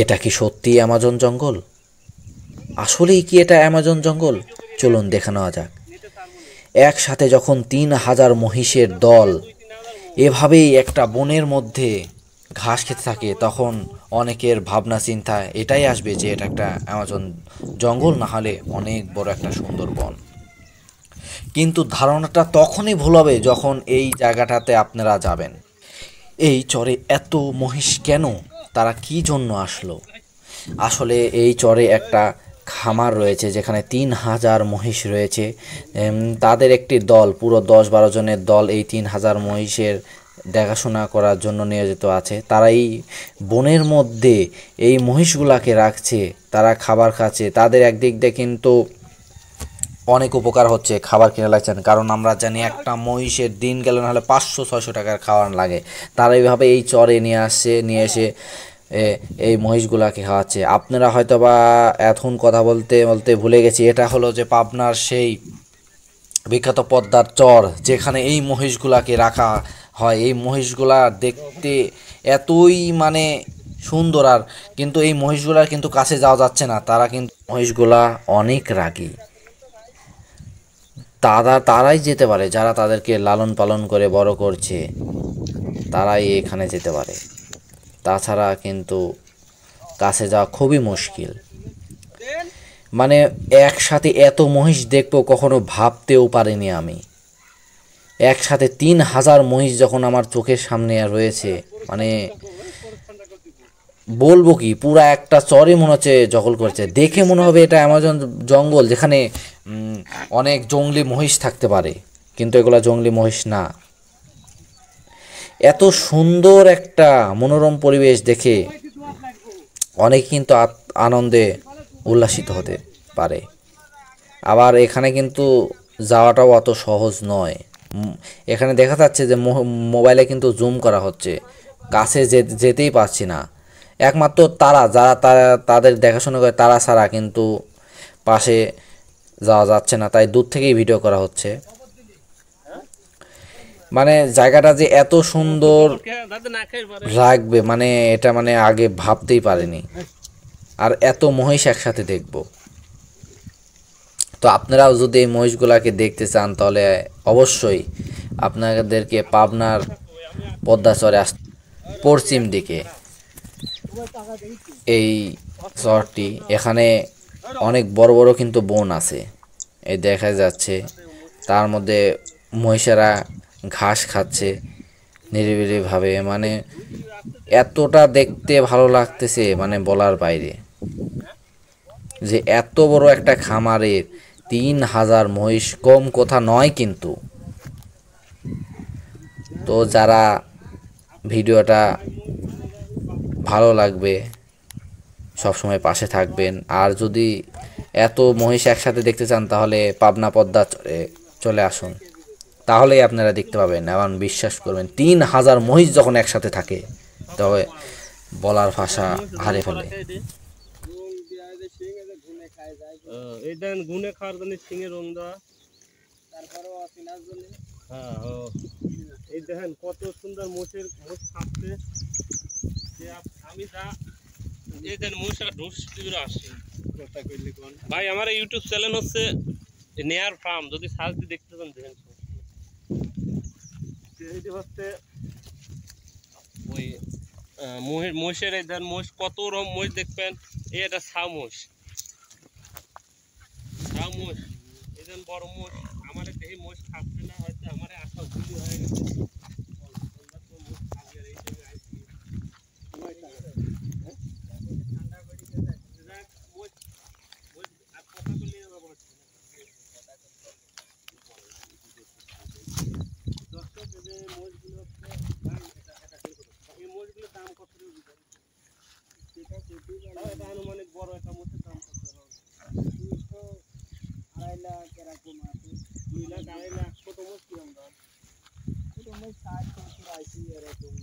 এটা কি সত্যি অ্যামাজন জঙ্গল? আসলেই কি এটা অ্যামাজন জঙ্গল? চলুন দেখে নেওয়া যাক। একসাথে যখন 3,000 মহিষের দল এভাবেই একটা বনের মধ্যে ঘাস খেতে থাকে, তখন অনেকের ভাবনা চিন্তা এটাই আসবে যে এটা একটা অ্যামাজন জঙ্গল, না হলে অনেক বড় একটা সুন্দর বন। কিন্তু ধারণাটা তখনই ভুল হবে যখন এই জায়গাটাতে আপনারা যাবেন। এই চরে এত মহিষ কেন? তারা কি জন্য আসলো? আসলে এই চরে একটা খামার রয়েছে যেখানে 3,000 মহিষ রয়েছে। তাদের একটি দল, পুরো 10-12 জনের দল এই 3,000 মহিষের দেখাশোনা করার জন্য নিয়োজিত আছে। তারা এই বনের মধ্যে এই মহিষগুলাকে রাখছে, তারা খাবার খাচ্ছে। তাদের একদিক দিয়ে কিন্তু অনেক উপকার হচ্ছে, খাবার কিনে লাগছে না, কারণ আমরা জানি একটা মহিষের দিন গেলে না হলে 500-600 টাকার খাবার লাগে। তারা এইভাবে এই চরে নিয়ে আসছে, নিয়ে এসে এই মহিষগুলাকে খাওয়াচ্ছে। আপনারা হয়তো বা এখন কথা বলতে বলতে ভুলে গেছি, এটা হলো যে পাবনার সেই বিখ্যাত পদ্মার চর যেখানে এই মহিষগুলাকে রাখা হয়। এই মহিষগুলা দেখতে এতই মানে সুন্দর, আর কিন্তু এই মহিষগুলার কিন্তু কাছে যাওয়া যাচ্ছে না, তারা কিন্তু মহিষগুলা অনেক রাগী। তারাই যেতে পারে, যারা তাদেরকে লালন পালন করে বড় করছে, তারাই এখানে যেতে পারে। তাছাড়া কিন্তু কাছে যাওয়া খুবই মুশকিল। মানে একসাথে এত মহিষ দেখবো কখনো ভাবতেও পারিনি আমি। একসাথে 3,000 মহিষ যখন আমার চোখের সামনে রয়েছে, মানে বলবো কি, পুরা একটা চরই মনে হচ্ছে জঙ্গল করেছে। দেখে মনে হবে এটা অ্যামাজন জঙ্গল, যেখানে অনেক জঙ্গলি মহিষ থাকতে পারে, কিন্তু এগুলা জঙ্গলি মহিষ না। এত সুন্দর একটা মনোরম পরিবেশ দেখে অনেকে কিন্তু আনন্দে উল্লাসিত হতে পারে। আবার এখানে কিন্তু যাওয়াটাও অত সহজ নয়। এখানে দেখা যাচ্ছে যে মোবাইলে কিন্তু জুম করা হচ্ছে, কাছে যেতেই পারছি না। একমাত্র যারা তাদের দেখাশোনা করে তারা ছাড়া কিন্তু পাশে যাওয়া যাচ্ছে না, তাই দূর থেকেই ভিডিও করা হচ্ছে। মানে জায়গাটা যে এত সুন্দর লাগবে, মানে এটা মানে আগে ভাবতেই পারিনি। আর এত মহিষ একসাথে দেখব। তো আপনারাও যদি এই মহিষগুলাকে দেখতে চান তাহলে অবশ্যই আপনাদেরকে পাবনার পদ্মাচরে পশ্চিম দিকে এই চরটি, এখানে অনেক বড় বড় কিন্তু বন আছে, এই দেখা যাচ্ছে। তার মধ্যে মহিষেরা ঘাস খাচ্ছে নিরিবিলিভাবে, মানে এতটা দেখতে ভালো লাগতেছে, মানে বলার বাইরে। যে এত বড় একটা খামারের 3,000 মহিষ কম কথা নয় কিন্তু। তো যারা ভিডিওটা ভালো লাগবে সবসময় পাশে থাকবেন। আর যদি এত মহিষ একসাথে দেখতে চান তাহলে পাবনা পদ্মা চলে আসুন, তাহলেই আপনারা দেখতে পাবেন। এমন বিশ্বাস করবেন, 3,000 মহিষ যখন একসাথে থাকে তবে বলার ভাষা হারিয়ে ফেলে। এই দেন গুনে খাওয়ার জন্য সিংহে রং দেওয়া, হ্যাঁ এই দেখেন কত সুন্দর মোষ খাচ্ছে। আমি যা এই দেন মোষরা ঢুস দিবরা আসে কথা কইলি কোন ভাই। আমার ইউটিউব চ্যানেল হচ্ছে নেয়ার ফার্ম, যদি সার্চ দিয়ে দেখতে চান দেখেন। এইটি হচ্ছে ওই মোষের, এই দেন মোষ কত রকম মোষ দেখবেন। এই এটা ছাউ মোষ, এই দেন বড় মোষ। আমার দেখি মোষ খাচ্ছে না, হয়তো আমার আশা ভুল হয়ে গেছে। আনুমানিক বড় একটা মোষের দাম কত? 2.5 লাখ এরকম আছে। 2 লাখ 2.5 লাখ। ছোট মোষ কিরকম দাম? ছোট মোষ 60-70 এরকম।